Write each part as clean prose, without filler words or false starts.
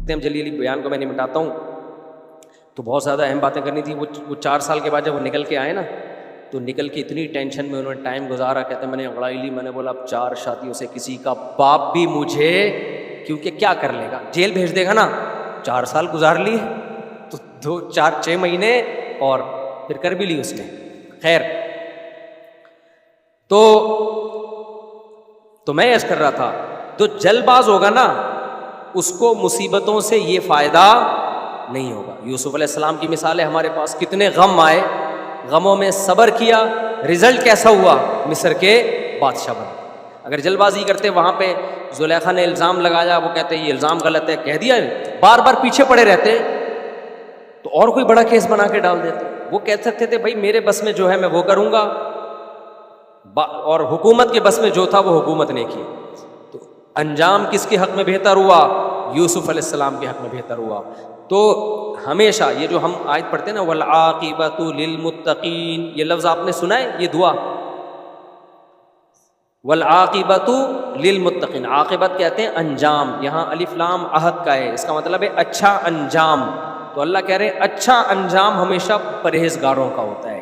ختم جلیلی بیان کو میں نہیں مٹاتا ہوں، تو بہت زیادہ اہم باتیں کرنی تھی. وہ 4 سال کے بعد جب وہ نکل کے آئے نا تو نکل کے اتنی ٹینشن میں انہوں نے ٹائم گزارا. کہتے ہیں میں نے انگڑائی لی، میں نے بولا اب 4 شادیوں سے کسی کا باپ بھی مجھے، کیونکہ کیا کر لے گا، جیل بھیج دے گا نا. 4 سال گزار لیے تو 2-4-6 مہینے اور پھر کر بھی لی اس نے. خیر، تو میں عرض کر رہا تھا جو جلد باز ہوگا نا اس کو مصیبتوں سے یہ فائدہ نہیں ہوگا. یوسف علیہ السلام کی مثال ہے ہمارے پاس، کتنے غم آئے، غموں میں صبر کیا، رزلٹ کیسا ہوا، مصر کے بادشاہ بنے. اگر جلد بازی کرتے وہاں پہ زلیخا نے الزام لگایا، وہ کہتے یہ الزام غلط ہے، کہہ دیا، بار بار پیچھے پڑے رہتے تو اور کوئی بڑا کیس بنا کے ڈال دیتے. وہ کہہ سکتے تھے بھائی میرے بس میں جو ہے میں وہ کروں گا، اور حکومت کے بس میں جو تھا وہ حکومت نے کی. تو انجام کس کے حق میں بہتر ہوا؟ یوسف علیہ السلام کے حق میں بہتر ہوا. تو ہمیشہ یہ جو ہم آیت پڑھتے ہیں نا والعاقبۃ للمتقین، یہ لفظ آپ نے سنا ہے، یہ دعا والعاقبۃ للمتقین، عاقبت کہتے ہیں انجام، یہاں الف لام عہد کا ہے، اس کا مطلب ہے اچھا انجام. تو اللہ کہہ رہے ہیں اچھا انجام ہمیشہ پرہیزگاروں کا ہوتا ہے.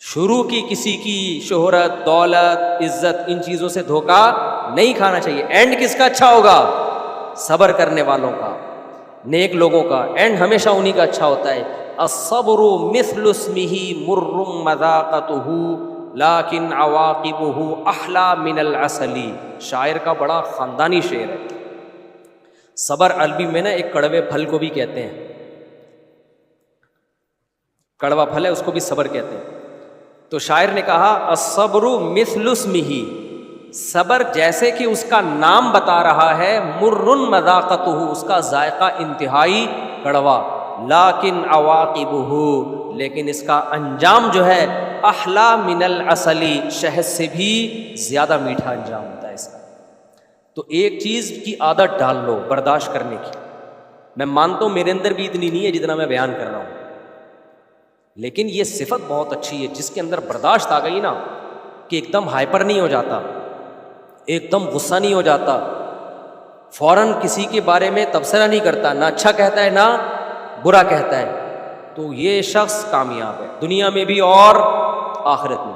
شروع کی کسی کی شہرت، دولت، عزت، ان چیزوں سے دھوکہ نہیں کھانا چاہیے. اینڈ کس کا اچھا ہوگا؟ صبر کرنے والوں کا، نیک لوگوں کا اینڈ ہمیشہ انہی کا اچھا ہوتا ہے. الصبر مثل اسمہ مر مذاقتہ لیکن عواقبہ احلی من العسل. شاعر کا بڑا خاندانی شعر ہے. صبر عربی میں نا ایک کڑوے پھل کو بھی کہتے ہیں، کڑوا پھل ہے اس کو بھی صبر کہتے ہیں. تو شاعر نے کہا الصبر مثل اسمہ، صبر جیسے کہ اس کا نام بتا رہا ہے، مر مذاقتہ، اس کا ذائقہ انتہائی کڑوا، لیکن عواقبہ، لیکن اس کا انجام جو ہے احلی من العسل، شہد سے بھی زیادہ میٹھا انجام ہوتا ہے اس کا. تو ایک چیز کی عادت ڈال لو برداشت کرنے کی. میں مانتا ہوں میرے اندر بھی اتنی نہیں ہے جتنا میں بیان کر رہا ہوں، لیکن یہ صفت بہت اچھی ہے جس کے اندر برداشت آ گئی نا کہ ایک دم ہائپر نہیں ہو جاتا، ایک دم غصہ نہیں ہو جاتا، فوراً کسی کے بارے میں تبصرہ نہیں کرتا، نہ اچھا کہتا ہے نہ برا کہتا ہے. تو یہ شخص کامیاب ہے دنیا میں بھی اور آخرت میں.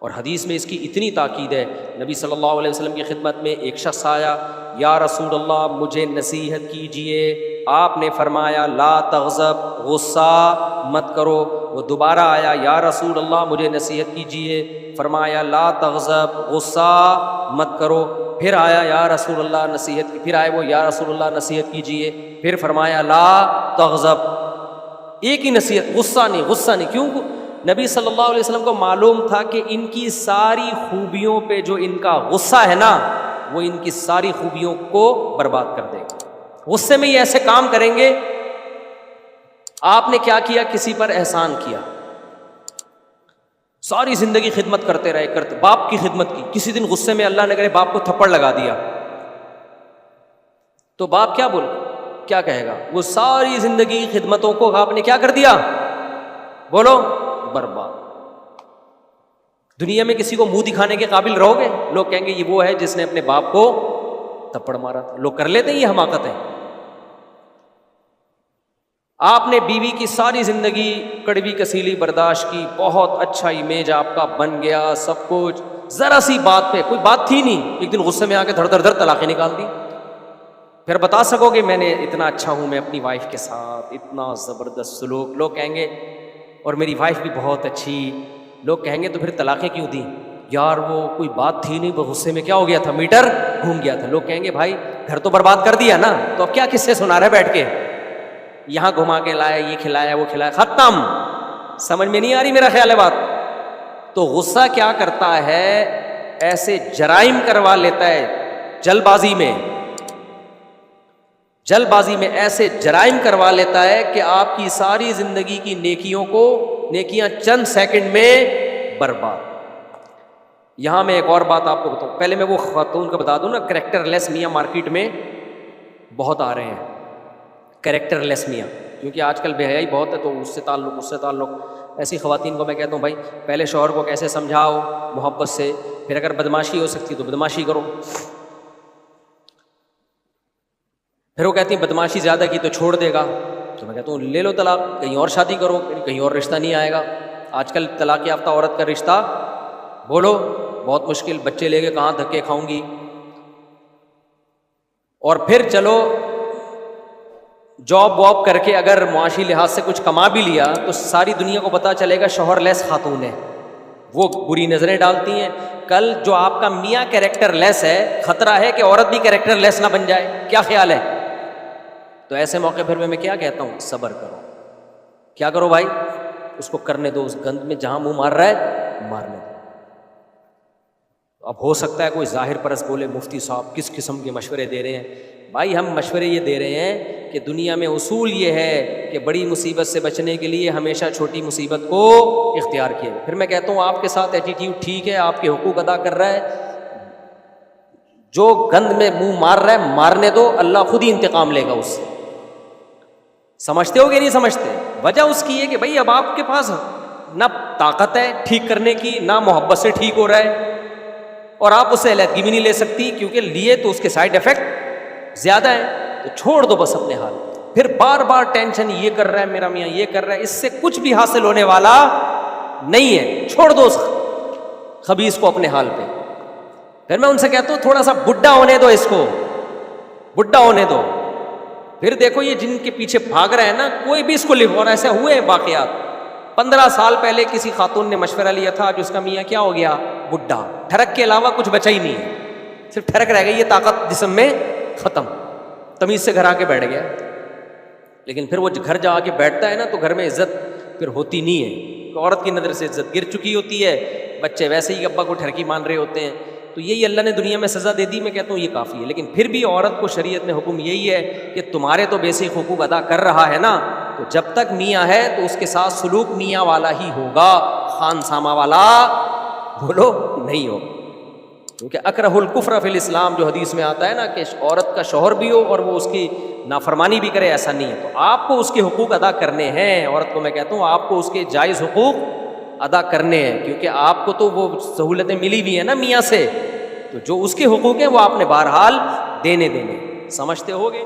اور حدیث میں اس کی اتنی تاکید ہے، نبی صلی اللہ علیہ وسلم کی خدمت میں ایک شخص آیا، یا رسول اللہ مجھے نصیحت کیجئے. آپ نے فرمایا لا تغضب، غصہ مت کرو. وہ دوبارہ آیا، یا رسول اللہ مجھے نصیحت کیجئے. فرمایا لا تغضب، غصہ مت کرو. پھر آیا، یا رسول اللہ نصیحت، پھر آئے وہ، یا رسول اللہ نصیحت کیجئے. پھر فرمایا لا تغضب، ایک ہی نصیحت، غصہ نہیں، غصہ نہیں. کیوں؟ نبی صلی اللہ علیہ وسلم کو معلوم تھا کہ ان کی ساری خوبیوں پہ جو ان کا غصہ ہے نا وہ ان کی ساری خوبیوں کو برباد کر دے گا. غصے میں یہ ایسے کام کریں گے. آپ نے کیا کیا؟ کسی پر احسان کیا، ساری زندگی خدمت کرتے رہے، کرتے، باپ کی خدمت کی. کسی دن غصے میں اللہ نے کرے باپ کو تھپڑ لگا دیا تو باپ کیا کہے گا؟ وہ ساری زندگی خدمتوں کو آپ نے کیا کر دیا؟ بولو، برباد. دنیا میں کسی کو منہ دکھانے کے قابل رہو گے؟ لوگ کہیں گے یہ وہ ہے جس نے اپنے باپ کو تھپڑ مارا تھا. لوگ کر لیتے ہیں یہ حماقت ہے. آپ نے بیوی کی ساری زندگی کڑوی کسیلی برداشت کی، بہت اچھا امیج آپ کا بن گیا، سب کچھ، ذرا سی بات پہ، کوئی بات تھی نہیں، ایک دن غصے میں آ کے دھڑ دھڑ دھڑ طلاقیں نکال دی. پھر بتا سکو گے میں نے اتنا اچھا ہوں میں اپنی وائف کے ساتھ، اتنا زبردست سلوک. لوگ کہیں گے اور میری وائف بھی بہت اچھی. لوگ کہیں گے تو پھر طلاقیں کیوں دی؟ یار وہ کوئی بات تھی نہیں، وہ غصے میں کیا ہو گیا تھا، میٹر گھوم گیا تھا. لوگ کہیں گے بھائی گھر تو برباد کر دیا نا، تو اب کیا قصے سنا رہے بیٹھ کے، یہاں گھما کے لایا، یہ کھلایا وہ کھلایا، ختم. سمجھ میں نہیں آ رہی میرا خیال ہے بات؟ تو غصہ کیا کرتا ہے؟ ایسے جرائم کروا لیتا ہے جلد بازی میں ایسے جرائم کروا لیتا ہے کہ آپ کی ساری زندگی کی نیکیاں چند سیکنڈ میں برباد. یہاں میں ایک اور بات آپ کو بتاؤں، پہلے میں وہ خاتون کا بتا دوں نا، کریکٹر لیس میاں مارکیٹ میں بہت آ رہے ہیں. کریکٹر لیس میاں، کیونکہ آج کل بے حیائی بہت ہے، تو اس سے تعلق. ایسی خواتین کو میں کہتا ہوں بھائی پہلے شوہر کو کیسے سمجھاؤ محبت سے، پھر اگر بدماشی ہو سکتی تو بدماشی کرو. پھر وہ کہتی ہیں بدماشی زیادہ کی تو چھوڑ دے گا، تو میں کہتا ہوں لے لو طلاق، کہیں اور شادی کرو، کہیں اور رشتہ نہیں آئے گا۔ آج کل طلاق یافتہ عورت کا رشتہ بولو بہت مشکل، بچے لے کے کہاں دھکے کھاؤں گی۔ اور پھر چلو جاب واب کر کے اگر معاشی لحاظ سے کچھ کما بھی لیا تو ساری دنیا کو پتہ چلے گا شوہر لیس خاتون ہے، وہ بری نظریں ڈالتی ہیں۔ کل جو آپ کا میاں کیریکٹر لیس ہے، خطرہ ہے کہ عورت بھی کیریکٹر لیس نہ بن جائے۔ کیا خیال ہے؟ تو ایسے موقع پھر میں کیا کہتا ہوں؟ صبر کرو۔ کیا کرو بھائی؟ اس کو کرنے دو، اس گند میں جہاں منہ مار رہا ہے مارنے دو۔ اب ہو سکتا ہے کوئی ظاہر پرست بولے مفتی صاحب کس قسم کے مشورے دے رہے ہیں؟ بھائی ہم مشورے یہ دے رہے ہیں کہ دنیا میں اصول یہ ہے کہ بڑی مصیبت سے بچنے کے لیے ہمیشہ چھوٹی مصیبت کو اختیار کیے۔ پھر میں کہتا ہوں آپ کے ساتھ ایٹیٹیوڈ ٹھیک ہے، آپ کے حقوق ادا کر رہا ہے، جو گند میں منہ مار رہا ہے مارنے دو، اللہ خود ہی انتقام لے گا اس سے۔ سمجھتے ہو کہ نہیں سمجھتے؟ وجہ اس کی ہے کہ بھائی اب آپ کے پاس نہ طاقت ہے ٹھیک کرنے کی، نہ محبت سے ٹھیک ہو رہا ہے، اور آپ اس سے علیحدگی بھی نہیں لے سکتی کیونکہ لیے تو اس کے سائیڈ افیکٹ زیادہ ہیں، تو چھوڑ دو بس اپنے حال۔ پھر بار بار ٹینشن یہ کر رہا ہے میرا میاں، یہ کر رہا ہے، اس سے کچھ بھی حاصل ہونے والا نہیں ہے، چھوڑ دو اس خبیث کو اپنے حال پہ۔ پھر میں ان سے کہتا ہوں تھوڑا سا بڈھا ہونے دو، اس کو بڈھا ہونے دو، پھر دیکھو یہ جن کے پیچھے بھاگ رہے ہیں نا، کوئی بھی اس کو لکھو، اور ایسے ہوئے واقعات۔ 15 سال پہلے کسی خاتون نے مشورہ لیا تھا، آج اس کا میاں کیا ہو گیا؟ بڈھا، ٹھرک کے علاوہ کچھ بچا ہی نہیں ہے، صرف ٹھرک رہ گئی، یہ طاقت جسم میں ختم، تمیز سے گھر آ کے بیٹھ گیا۔ لیکن پھر وہ گھر جا کے بیٹھتا ہے نا تو گھر میں عزت پھر ہوتی نہیں ہے، عورت کی نظر سے عزت گر چکی ہوتی ہے، بچے ویسے ہی ابا کو ٹھرکی مان رہے ہوتے ہیں۔ تو یہی اللہ نے دنیا میں سزا دے دی، میں کہتا ہوں یہ کافی ہے۔ لیکن پھر بھی عورت کو شریعت میں حکم یہی ہے کہ تمہارے تو بیسک حقوق ادا کر رہا ہے نا، تو جب تک میاں ہے تو اس کے ساتھ سلوک میاں والا ہی ہوگا، خان سامہ والا بولو نہیں ہو۔ کیونکہ اکرہ الکفر فی الاسلام جو حدیث میں آتا ہے نا کہ عورت کا شوہر بھی ہو اور وہ اس کی نافرمانی بھی کرے، ایسا نہیں ہے۔ تو آپ کو اس کے حقوق ادا کرنے ہیں، عورت کو میں کہتا ہوں آپ کو اس کے جائز حقوق ادا کرنے ہیں، کیونکہ آپ کو تو وہ سہولتیں ملی ہوئی ہیں نا میاں سے، تو جو اس کے حقوق ہیں وہ آپ نے بہرحال دینے۔ سمجھتے ہوگے؟